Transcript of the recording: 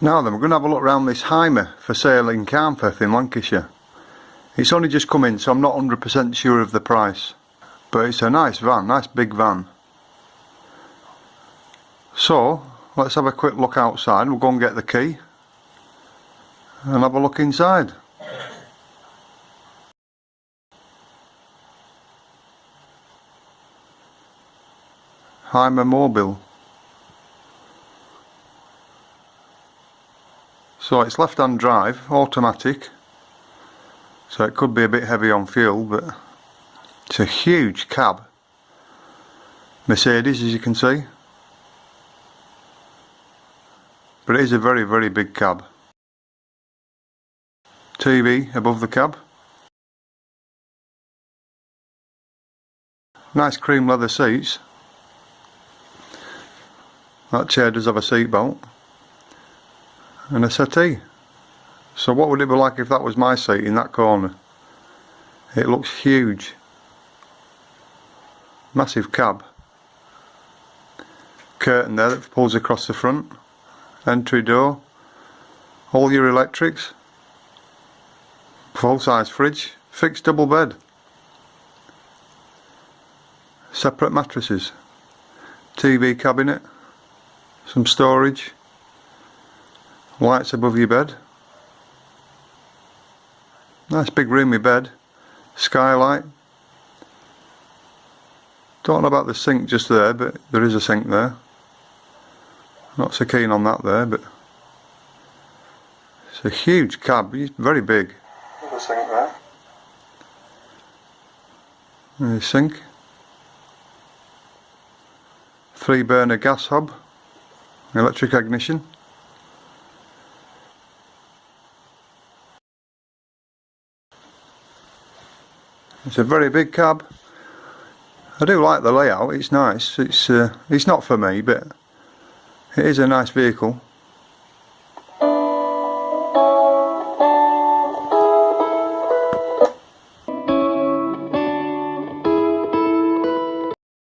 Now then, we're going to have a look around this Hymer for sale in Carnforth in Lancashire. It's only just come in, so I'm not 100% sure of the price, but it's a nice van, nice big van. So let's have a quick look outside. We'll go and get the key and have a look inside. Hymer mobil. So it's left-hand drive, automatic, so it could be a bit heavy on fuel, but it's a huge cab. Mercedes, as you can see, but it is a very, very big cab. TV above the cab. Nice cream leather seats. That chair does have a seat belt. And a settee. So what would it be like if that was my seat in that corner? It looks huge. Massive cab. Curtain there that pulls across the front. Entry door. All your electrics. Full size fridge. Fixed double bed. Separate mattresses. TV cabinet. Some storage. Lights above your bed. Nice big roomy bed. Skylight. Don't know about the sink just there, but there is a sink there. Not so keen on that there, but it's a huge cab. It's very big. There's a sink there. There's a sink. 3-burner gas hob. Electric ignition. It's a very big cab. I do like the layout, it's nice. It's not for me, but it is a nice vehicle.